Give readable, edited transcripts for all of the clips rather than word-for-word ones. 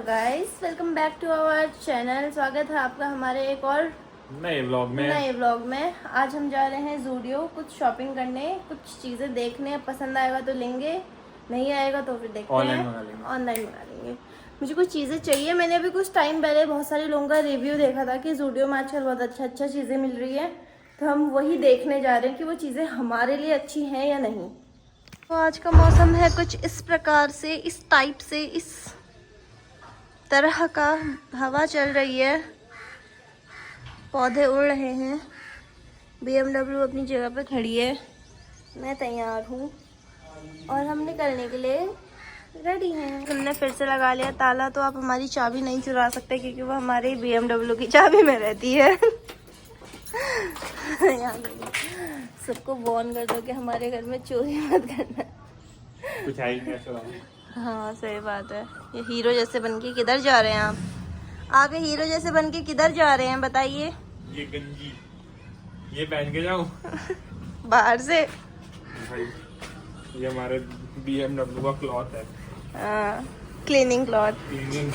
Guys welcome back to our channel. स्वागत है आपका हमारे एक और नए व्लॉग में। आज हम जा रहे हैं ज़ूडियो कुछ शॉपिंग करने, कुछ चीज़ें देखने। पसंद आएगा तो लेंगे, नहीं आएगा तो फिर देखते हैं, ऑनलाइन मंगा लेंगे। मुझे कुछ चीज़ें चाहिए। मैंने अभी कुछ टाइम पहले बहुत सारे लोगों का रिव्यू देखा था कि ज़ूडियो में आजकल बहुत अच्छा चीज़ें मिल रही है, तो हम वही देखने जा रहे हैं कि वो चीज़ें हमारे लिए अच्छी हैं या नहीं। तो आज का मौसम है कुछ इस प्रकार से, इस टाइप से, इस तरह का हवा चल रही है, पौधे उड़ रहे हैं, BMW अपनी जगह पे खड़ी है, मैं तैयार हूँ और हम निकलने के लिए रेडी हैं। हमने फिर से लगा लिया ताला, तो आप हमारी चाबी नहीं चुरा सकते क्योंकि वो हमारी BMW की चाबी में रहती है। सबको वार्न कर दो कि हमारे घर में चोरी मत करना। कुछ है ही नहीं ऐसा। हाँ सही बात है। ये हीरो जैसे बनके किधर जा रहे हैं आप ये हीरो जैसे बनके किधर जा रहे हैं बताइए। ये गंजी ये पहन के जाऊं बाहर से। भाई ये हमारे BMW का क्लॉथ है, क्लीनिंग क्लॉथ। क्लीनिंग।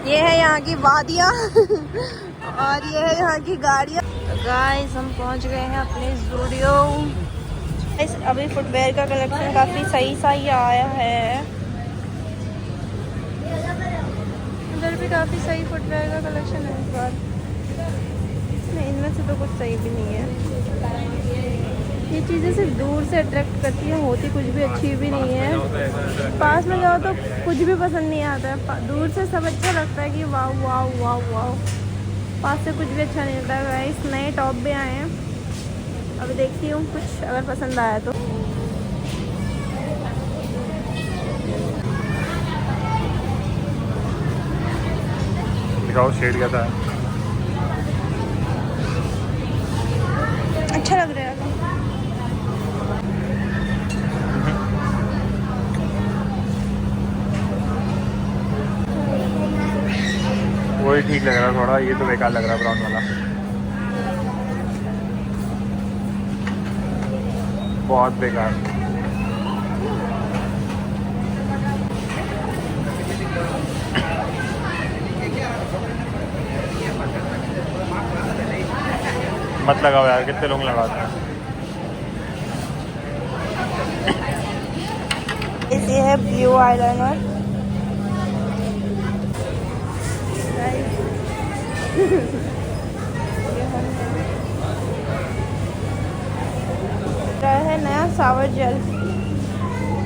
ये है यहाँ की वादियाँ और ये है यहाँ की गाड़ियाँ। गाइस हम पहुँच गए हैं अपने ज़ूडियो। अभी फुटवेयर का कलेक्शन काफी सही आया है। इधर भी काफी सही फुटवेयर का कलेक्शन है इस बार। नहीं, इनमें से तो कुछ सही भी नहीं है। ये चीज़ें सिर्फ दूर से अट्रैक्ट करती हैं, होती कुछ भी अच्छी भी नहीं है। पास में जाओ तो कुछ भी पसंद नहीं आता है। दूर से सब अच्छा लगता है कि वाह वाह वाह वाह, पास से कुछ भी अच्छा नहीं लगता है। इस नए टॉप भी आए हैं, अभी देखती हूँ कुछ अगर पसंद आया तो। दिखाओ शेड क्या था। अच्छा लग रहा है। वही ठीक लग रहा थोड़ा, ये तो बेकार लग रहा ब्राउन वाला, बहुत बेकार। मत लगाओ यार, कितने लोग लगाते हैं। इसे है ब्लू आईलाइनर। है नया shower gel,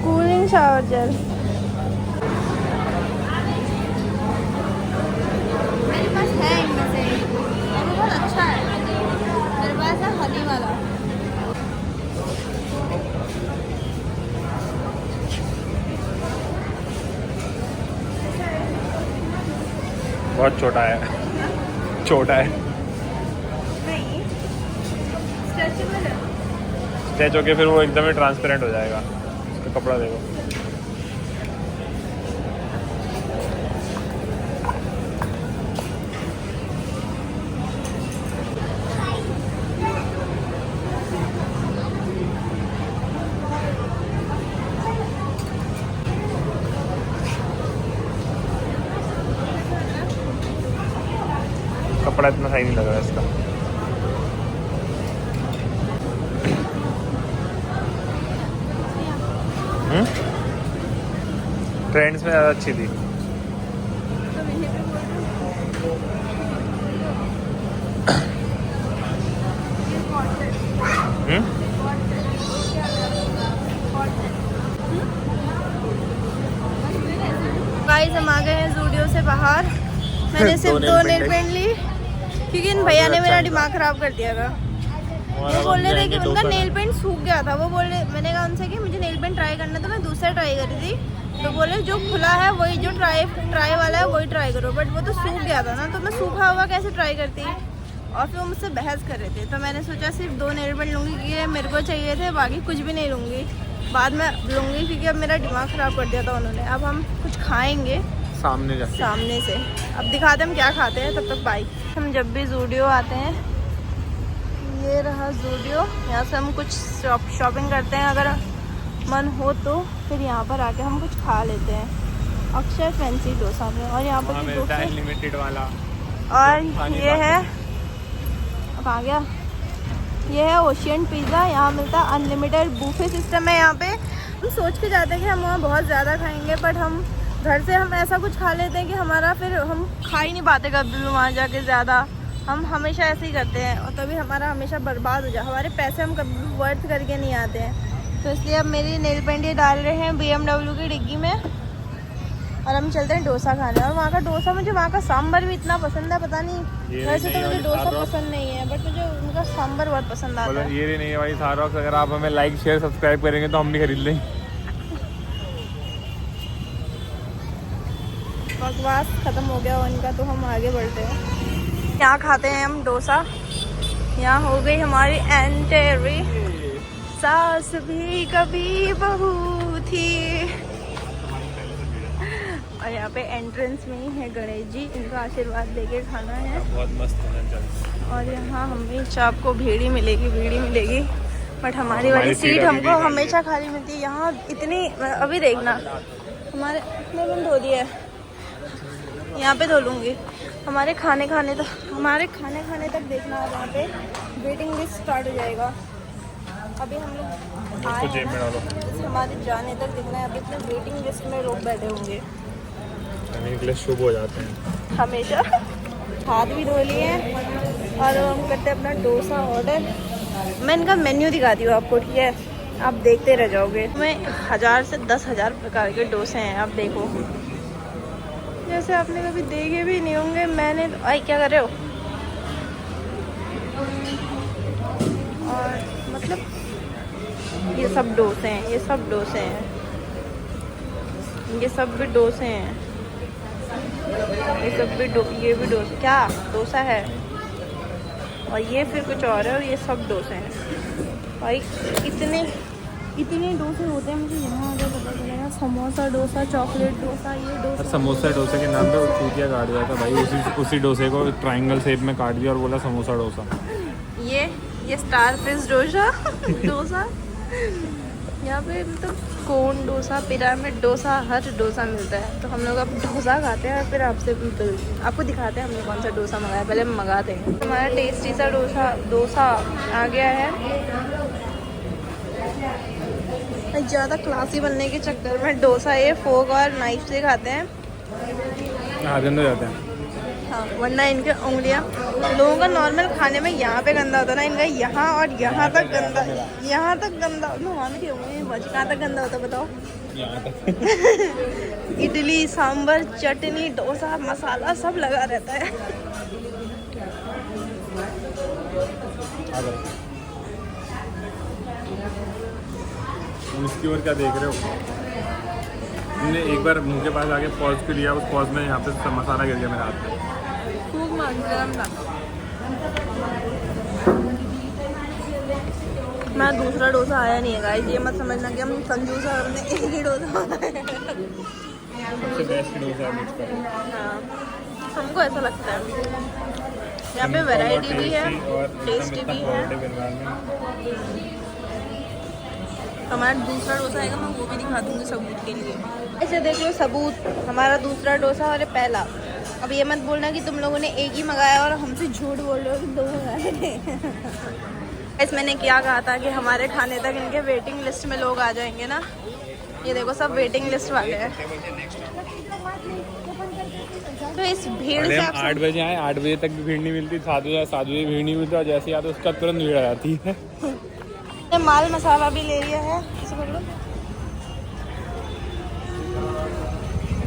cooling shower gel. मेरे पास है इनमें से, और वो बहुत अच्छा है। मेरे पास है हनी वाला। बहुत छोटा है, छोटा है। नहीं, स्ट्रेचेबल है। स्ट्रेच होके फिर वो एकदम ही ट्रांसपेरेंट हो जाएगा। तो कपड़ा देखो, कपड़ा इतना सही नहीं लग रहा है इसका। ट्रेंड्स में ज़्यादा अच्छी थी। गाइस हम आ गए हैं ज़ूडियो से बाहर। मैंने सिर्फ दो नेल पेंट ली क्योंकि इन भैया ने मेरा दिमाग खराब कर दिया था। वो बोल रहे थे कि उनका नेल पेंट सूख गया था। वो बोल रहे, मैंने कहा उनसे कि मुझे नेल पेंट ट्राई करना था, मैं दूसरा ट्राई करी थी। तो बोले जो खुला है वही, जो ट्राई वाला है वही ट्राई करो। बट वो तो सूख गया था ना, तो मैं सूखा हुआ कैसे ट्राई करती। और फिर वो मुझसे बहस कर रहे थे, तो मैंने सोचा सिर्फ दो नेल पेंट लूँगी क्योंकि मेरे को चाहिए थे, बाकी कुछ भी नहीं लूँगी, बाद में लूँगी क्योंकि अब मेरा दिमाग ख़राब कर दिया था उन्होंने। अब हम कुछ खाएँगे सामने से। अब दिखाते हम क्या खाते हैं, तब तक बाय। हम जब भी ज़ूडियो आते हैं, ये रहा ज़ूडियो, यहाँ से हम कुछ शॉपिंग करते हैं। अगर मन हो तो फिर यहाँ पर आके हम कुछ खा लेते हैं। अक्षय फैंसी डोसा में। और यहाँ पर मिलता है अनलिमिटेड वाला। और ये है, अब आ गया, ये है ओशियन पिज़्ज़ा। यहाँ मिलता है अनलिमिटेड, बूफे सिस्टम है यहाँ पे। हम सोच के जाते हैं कि हम वहाँ बहुत ज़्यादा खाएंगे, बट हम घर से हम ऐसा कुछ खा लेते हैं कि हमारा फिर हम खा ही नहीं पाते कभी भी वहाँ जाके ज़्यादा। हम हमेशा ऐसे ही करते हैं और तभी हमारा हमेशा बर्बाद हो जाए, हमारे पैसे हम कभी भी वर्थ करके नहीं आते हैं। तो इसलिए अब मेरी नेल पेंट ये डाल रहे हैं BMW की डिग्गी में और हम चलते हैं डोसा खाने। और वहाँ का डोसा, मुझे वहाँ का सांभर भी इतना पसंद है, पता नहीं, वैसे तो मुझे डोसा पसंद नहीं है, बट मुझे उनका सांभर बहुत पसंद आता है। ये नहीं है भाई सारा, अगर आप हमें लाइक शेयर सब्सक्राइब करेंगे तो हम भी खरीद लेंगे। बकवास खत्म हो गया उनका, तो हम आगे बढ़ते हैं। यहाँ खाते हैं हम डोसा। यहाँ हो गई हमारी एंट्री। सास भी कभी बहू थी। और यहाँ पे एंट्रेंस में ही है गणेश जी, इनका आशीर्वाद लेके खाना है। बहुत मस्त है। और यहाँ हमेशा आपको भीड़ी मिलेगी, बट हमारी वाली सीट हमको हमेशा खाली मिलती है। यहाँ इतनी, अभी देखना, हमारे इतने मिनट हो दिए, यहाँ पे धो लूँगी। हमारे खाने खाने तक देखना है, वहाँ पे वेटिंग लिस्ट स्टार्ट हो जाएगा। अभी हम लोग आए हैं, हमारे जाने तक देखना है। अभी इतने वेटिंग लिस्ट में लोग बैठे होंगे, शुभ हो जाते हैं हमेशा। हाथ भी धो लिए हैं और हम करते हैं अपना डोसा ऑर्डर। मैं इनका मेन्यू दिखाती हूँ आपको, ठीक है? आप देखते रह जाओगे। मैं 1000 से 10,000 प्रकार के डोसे हैं, आप देखो, जैसे आपने कभी देखे भी नहीं होंगे। मैंने आई, क्या कर रहे हो? और मतलब ये सब डोसे हैं, ये सब भी डोसे हैं, ये भी डोसा, क्या डोसा है, और ये फिर कुछ और है, और ये सब डोसे हैं भाई। इतने डोसे होते हैं, मुझे यहाँ आगे पता चलेगा। समोसा डोसा, चॉकलेट डोसा, ये डोसा। समोसा डोसे के नाम पे चूतिया काट दिया था भाई, उसी डोसे को ट्रायंगल शेप में काट दिया और बोला समोसा डोसा। ये स्टार फिश डोसा यहाँ पे मतलब कोन डोसा, पिरामिड डोसा, हर डोसा मिलता है। तो हम लोग अब डोसा खाते हैं और फिर आपको दिखाते हैं हमने कौन सा डोसा मंगाया। पहले हम मंगाते हैं। हमारा टेस्टी सा डोसा आ गया है। ज़्यादा क्लासी बनने के चक्कर में डोसा ये फोक और नाइफ से खाते हैं। जाते हैं। हाँ, वरना इनके उंगलियां, लोगों का नॉर्मल खाने में यहाँ पे गंदा होता है ना, इनका यहाँ और यहाँ तक गंदा। वहाँ में कहाँ तक गंदा होता है बताओ? इडली, सांभर, चटनी, डोसा, मसाला सब लगा रहता है। उसकी ओर क्या देख रहे हो? हमने एक बार मुंह के पास आके पॉज कर लिया, उस पॉज में यहाँ पे मसाला गिर गया मेरे हाथ में। मैं दूसरा डोसा आया नहीं है गाइस, ये मत समझना कि हम कंजूस और हमने एक ही डोसा सबसे बेस्ट डोसा है मुझ पर। हाँ, हमको ऐसा लगता है। यहाँ पे वैरायटी भी है, टेस्टी भी है। हमारा दूसरा डोसा आएगा, मैं वो भी दिखा दूँगी सबूत के लिए। ऐसे देख लो सबूत, हमारा दूसरा डोसा और पहला। अब ये मत बोलना कि तुम लोगों ने एक ही मंगाया और हमसे झूठ बोल रहे हो कि 2 मंगाए थे। इस मैंने क्या कहा था कि हमारे खाने तक इनके वेटिंग लिस्ट में लोग आ जाएंगे ना। ये देखो सब वेटिंग लिस्ट वाले हैं। तो इस भीड़ से आप 8 बजे आए, 8 बजे तक भी भीड़ नहीं मिलती, 7 बजे भीड़ नहीं मिलती, और जैसे ही आते उसका तुरंत भीड़ आ जाती है। माल मसाला भी ले लिया है। इसे बोलो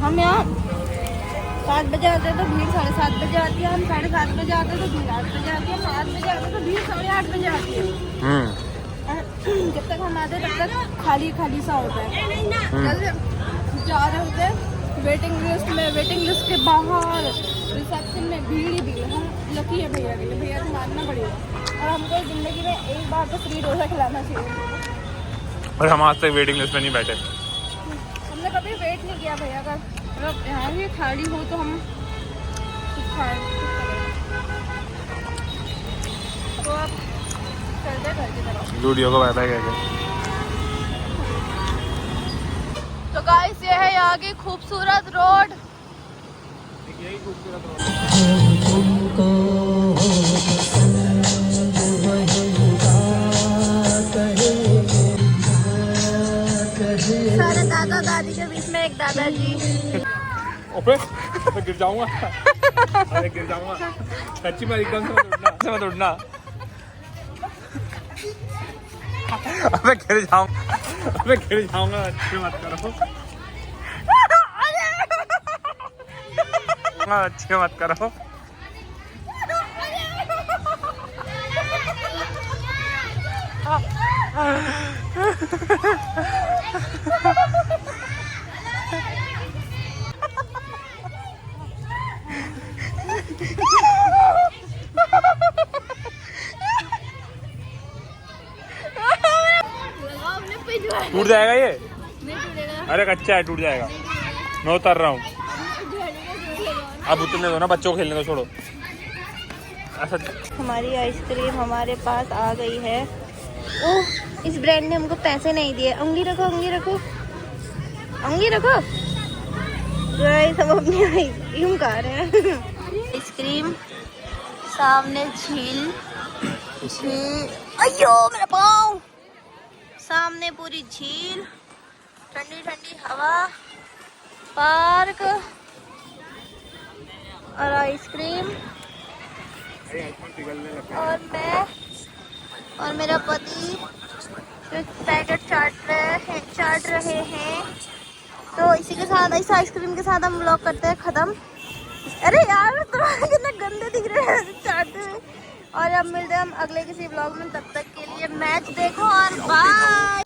हम यहाँ 7 बजे आते हैं तो भीड़ 7:30 बजे आती है। हम 7:30 बजे आते हैं तो भीड़ 8 बजे आती है। 8 बजे आते हैं तो भीड़ 8:30 बजे आती है। जब तक हम आते तब तक खाली सा होता है। जैसे जा रहे होते हैं वेटिंग लिस्ट के बाहर रिसेप्शन में भीड़ ही भीड़। हम लकी है भैया के लिए, भैया को मानना पड़ेगा। और हमको ज़िंदगी में एक बार तो फ्री डोसा खिलाना चाहिए। और हम आज तक वेटिंग लिस्ट में नहीं बैठे, हमने कभी वेट नहीं किया भैया का। मतलब यहाँ भी खाली हो तो हम तो आप चलते घर की तरफ। वीडियो को बाय बाय कहते। तो गाइस ये है यहाँ की खूबसूरत रोड। यही खूबसूरत रोड। सारे दादा दादी के बीच में एक दादाजी। ओपे मैं गिर जाऊंगा। अरे गिर जाऊंगा सच्ची में, एकदम से मत उड़ना। अबे गिर जाऊंगा अच्छी मत करो। अच्छी मत करो। टूट जाएगा ये। अरे कच्चा है, टूट जाएगा। मैं उतर रहा हूँ। अब उतरने दो ना, बच्चों को खेलने दो, छोड़ो। ऐसा हमारी आइसक्रीम हमारे पास आ गई है। ओह, इस ब्रांड ने हमको पैसे नहीं दिए। अंगी रखो, अंगी रखो, अंगी रखो। सब अपनी आइसक्रीम खा रहे हैं। आइसक्रीम सामने झील, अयो मेरा पाँव। सामने पूरी झील, ठंडी ठंडी हवा, पार्क और आइसक्रीम। और मैं और मेरा पति पैकेट चाट रहे हैं। तो इसी के साथ, इस आइसक्रीम के साथ हम व्लॉग करते हैं ख़त्म। अरे यार तुम्हारे कितने गंदे दिख रहे हैं चाटते हुए। और अब मिलते हैं हम अगले किसी व्लॉग में, तब तक के लिए मैच देखो और बाय।